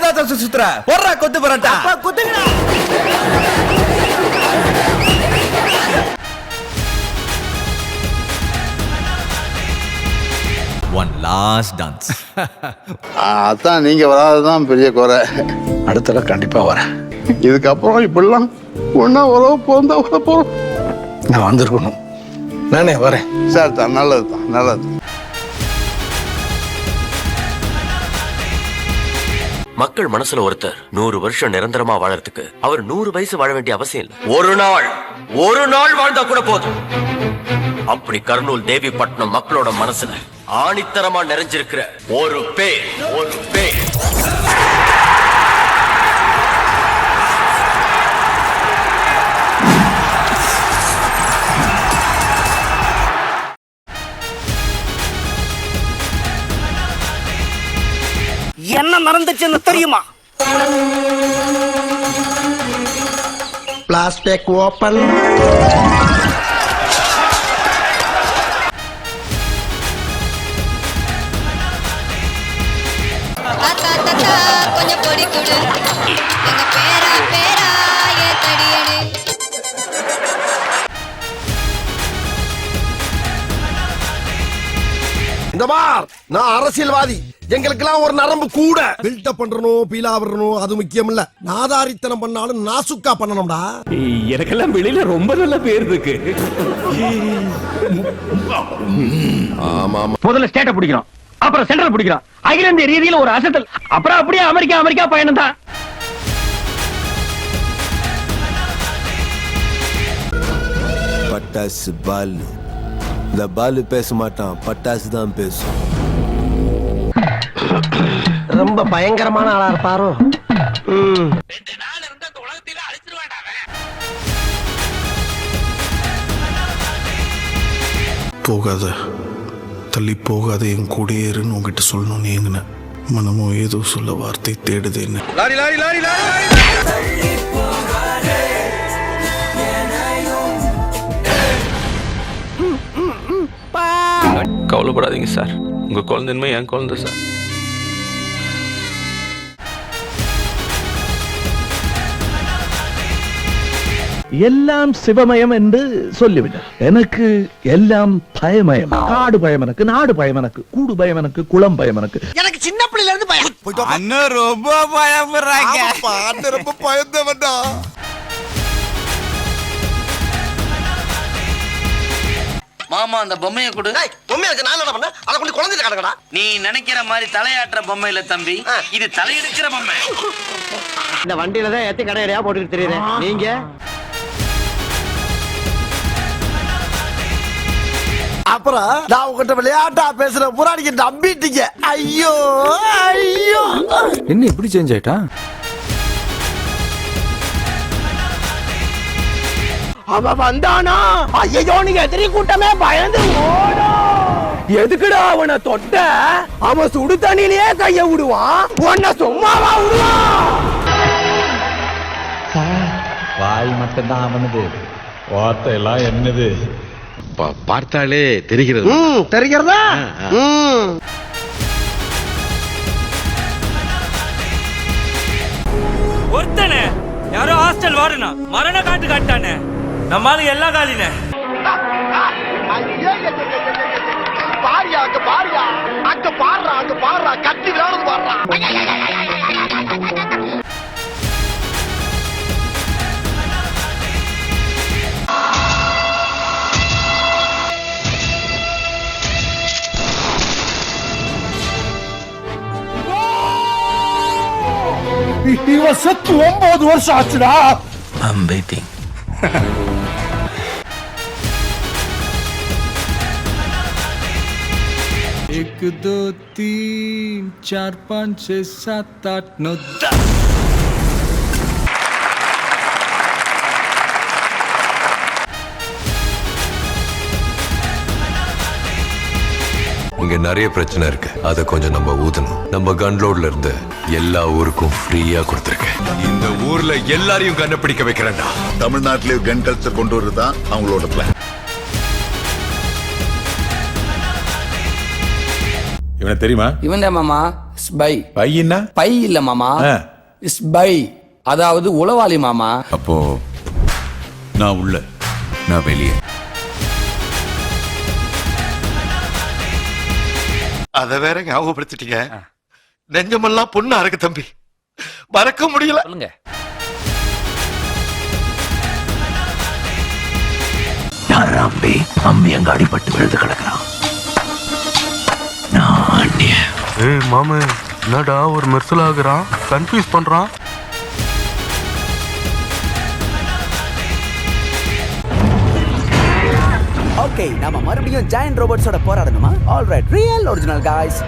ராதா சுத்துற போடுறா கொத்து பரோட்டா குத்துங்கடா. One last dance. அதான் நீங்க வராதுதான் பெரிய குறை. அடுத்த தடவை கண்டிப்பா வரேன். இதுக்கப்புறம் இப்படிலாம் ஒன்னா உறவு பிறந்தா வர போறோம். நான் வந்திருக்கணும். நானே வரேன். சார் தான் நல்லதுதான் நல்லது. மக்கள் மனசுல ஒருத்தர் 100 வருஷம் நிரந்தரமா வாழறதுக்கு அவர் 100 வயசு வாழ வேண்டிய அவசியம் இல்லை. ஒரு நாள் வாழ்ந்தா கூட போதும். அப்படி கர்னூல் தேவிப்பட்டினம் மக்களோட மனசுல ஆணித்தரமா நிறைஞ்சிருக்கிற ஒரு பேர் என்ன நடந்துச்சுன்னு தெரியுமா? Plastic open. கொஞ்சம் பொடி கொடு எங்க பேரா ஏ தடியடு. இந்த பார், நான் அரசியல்வாதி. எங்களுக்கெல்லாம் ஒரு நரம்பு கூட. பில்டப் பண்றணும், பீலா வரணும், அது முக்கியம் இல்ல. நாதாரித்தனம் பண்ணாலும் நாசுக்கா பண்ணணும்டா. எனக்கெல்லாம் வெளியில ரொம்ப நல்ல பேர் இருக்கு. ஆமா ஆமா. முதல்ல ஸ்டேட்டை பிடிக்கிறோம், அப்புறம் சென்ட்ரல் பிடிக்கிறோம். அகில இந்திய ரீதியில ஒரு அசத்தல், அப்புறம் அப்படியே அமெரிக்கா பயணம் தான். பட்டாசு பாலு. இந்த பாலு பேச மாட்டான், பட்டாசு தான் பேசும். ரொம்ப பயங்கரமான ஆளா இருப்பாரோ. போகாத, தள்ளி போகாத, என் கூடயே இருன்னு உங்ககிட்ட சொல்லணும்னு ஏங்கினேன். மனமும் ஏதோ சொல்ல வார்த்தை தேடுது என்ன. கவலைப்படாதீங்க சார், உங்க குழந்தைன்மை என் குழந்தை சார். எல்லாம் சிவமயம் என்று சொல்லிவிட்டார். எனக்கு எல்லாம் பயமயம். காடு பயம் எனக்கு, நாடு பயம் எனக்கு, கூடு பயம் எனக்கு, குளம் பயம் எனக்கு. எனக்கு சின்ன பிள்ளைல இருந்து பயம். அண்ணன் ரொம்ப பயப்படுறாங்க. ரொம்ப பயந்தவன்டா. மாமா அந்த பொம்மையை கொடு. பொம்மையாக்கு நான் என்ன பண்ண? அதை கொண்டு குழந்தைல கடக்கடா. நீ நினைக்கிற மாதிரி தலையாட்டுற பொம்மை இல்ல தம்பி, இது தலையெடுக்கிற பொம்மை. இந்த வண்டியில தான் ஏத்தி கடையடையா போட்டுட்டு தெரியுறேன். நீங்க அப்புறம் நான் உங்ககிட்ட விளையாட்டா பேசுற புறாடிக்கு நம்பிட்டீங்க. ஐயோ ஐயோ. என்ன இப்படி சேஞ்ச் ஆயிட்டா? அவன் வந்தானா? ஐயோ, நீங்க எதிரி கூட்டமே பயந்து ஓடும். எதுக்குடா அவனை தொட்ட? அவன் சுடு தண்ணியிலேயே கைய விடுவான், உன்னை சும்மாவா விடுவான்? வாய் மட்டும்தான் அவனது, வார்த்தை எல்லாம் என்னது? பார்த்தாலே தெரிகிறது. தெரிகிறதா? ஒருத்தனே யாரோ ஹாஸ்டல் வாருனா மரண காட்டு காட்டானே. நம்மால எல்லா காலினே. பாரியா அங்க பாரியா, அங்க பாடுறா, அங்க பாடுறா, கட்டி விளையாடுறது பாடுறா. இவன் செத்து 9 வருஷம் ஆச்சுடா. I'm waiting. एक दो तीन चार पाँच छः सात आठ नौ 10. இங்க நிறைய பிரச்சனை இருக்கு, அத கொஞ்சம் நம்ம ஊதணும். நம்ம கன்லோட்ல இருந்து எல்லா ஊருக்கும் ஃப்ரீயா கொடுத்துருக்கேன். இந்த ஊர்ல எல்லாரையும் கண்டுபிடிக்க வைக்கிறேன்டா. தமிழ்நாட்டிலேயே கன் கல்ச்சர் கொண்டு வரதுதான் அவங்களோட பிளான். இவனை தெரியுமா? இவன் தான் மாமா பை பையனா பை இல்ல மாமா, பை அதாவது உளவாளி மாமா. அப்போ நான் உள்ள, நான் வெளியே. அத வேற ஞாபகப்படுத்திட்டீங்க. நெஞ்சமெல்லாம் பொண்ணா இருக்கு தம்பி, மறக்க முடியல. சொல்லுங்க. அம்பி அம்பி அங்க அடிபட்டு விழுந்து கிடக்குறான். மாமு என்னடா ஒரு மெர்சல் ஆகுறான், கன்ஃபியூஸ் பண்றான். ஓகே, நாம மறுபடியும் ஜாயன்ட் ரோபோட்ஸோட போராடணுமா? Alright, real original guys.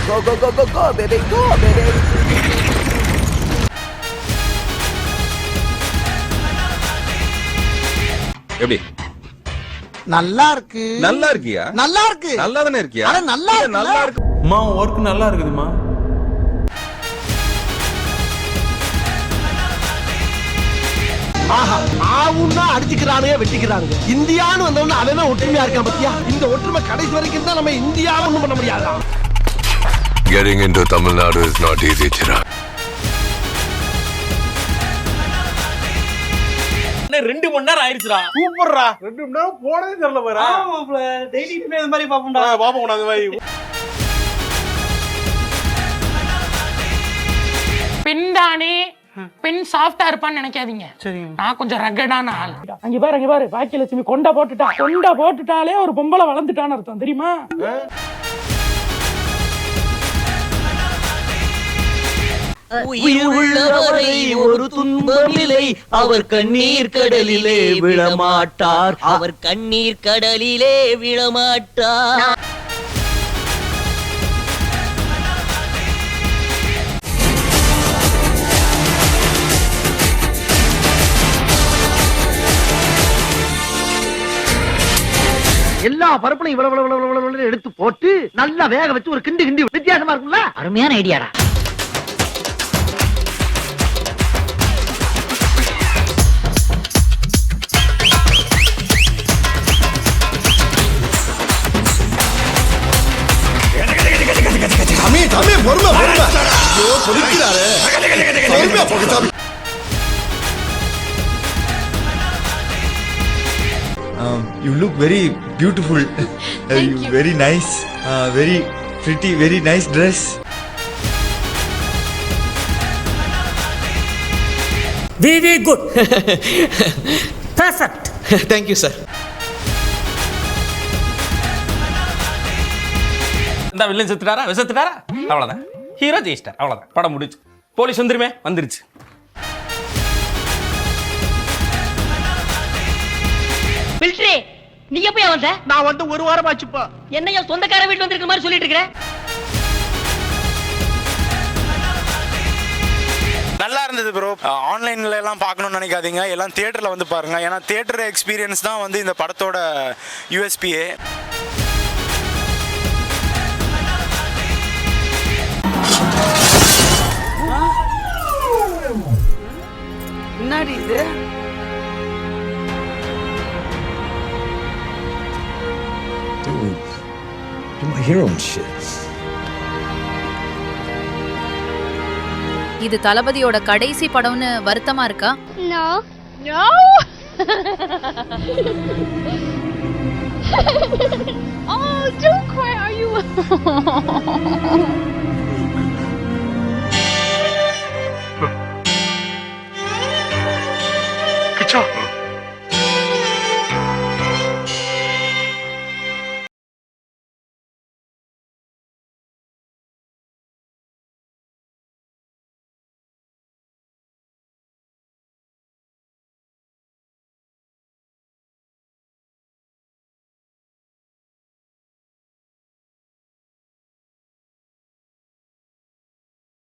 Go go go go go baby, go baby. எப்படி நல்லா இருக்கு. நல்லா இருக்கியா? நல்லா இருக்கு. நல்லா தானே இருக்கியா? அட நல்லா இருக்கு. நல்லா இருக்கு. அம்மா ஒர்க் நல்லா இருக்குதுமா. ஆஹா, ஆவுன்னா அடிச்சுக்கிறானுங்க, வெட்டிக்கிறானுங்க. இந்தியான்னு வந்தவன அவன் ஒற்றுமையா இருக்கான் பத்தியா? இந்த ஒற்றுமை கடைசி வரைக்கும் தான் நம்ம இந்தியாவை ஒண்ணும் பண்ண முடியாதா? Getting into Tamil Nadu is not easy, Chirag. 2 மணி நேரம் ஆயிடுச்சுடா. சூப்பர்ரா, 2 மணி நேரம் போனதே தெரியல பாரு. ஆமாப்ல, டெய்லி இந்த மாதிரி பாப்போம்டா. பாப்போம் அந்த மாதிரி. பெண் தானே, பெண் சாஃப்டா இருப்பான்னு நினைக்காதீங்க. நான் கொஞ்சம் ரகடான ஆள். அங்க பாரு பாக்கியலட்சுமி கொண்ட போட்டுட்டாலே ஒரு பொம்பளை வளர்ந்துட்டான்னு அர்த்தம், தெரியுமா? உயிர் உள்ளவரை ஒரு துன்பமில்லை, அவர் கண்ணீர் கடலிலே விழமாட்டார், அவர் கண்ணீர் கடலிலே விழமாட்டார். எல்லா பருப்புலையும் இவ்வளவு எடுத்து போட்டு நல்லா வேக வச்சு ஒரு கிண்டி வித்தியாசமா இருக்கும்ல. அருமையான ஐடியாடா. தம்பி பொறுமை. ஐயோ சொல்லிக்கிறாரு. பொறுமையா போக தம்பி. You look very beautiful. Very nice. Very pretty. Very nice dress. Very good. Perfect. Thank you, sir. இந்த வில்லன் செத்துட்டாரா, விசத்துட்டாரா, அவ்வளவுதான். ஹீரோ ஜெயிச்சிட்டார், அவ்வளவுதான். படம் முடிச்சு. போலீஸ் வந்துருச்சு. மிலிட்டரி, நீ எப்ப வந்த? நான் வந்து ஒரு வாரம் ஆச்சுப்பா. என்னையா சொந்தக்கார வீட்டுல வந்திருக்கிற மாதிரி சொல்லிட்டு இருக்கிற? நல்லா இருந்தது ப்ரோ. ஆன்லைன்ல எல்லாம் பார்க்கணும்னு நினைக்காதீங்க, எல்லாம் தியேட்டர்ல வந்து பாருங்க. ஏன்னா தியேட்டர் எக்ஸ்பீரியன்ஸ் தான் வந்து இந்த படத்தோட யூஎஸ்பிஏ. என்னடி இது? You're my hero and shit. இது தளபதியோட கடைசி படம்னு வருத்தமா இருக்கா? No. Oh, don't cry, are you?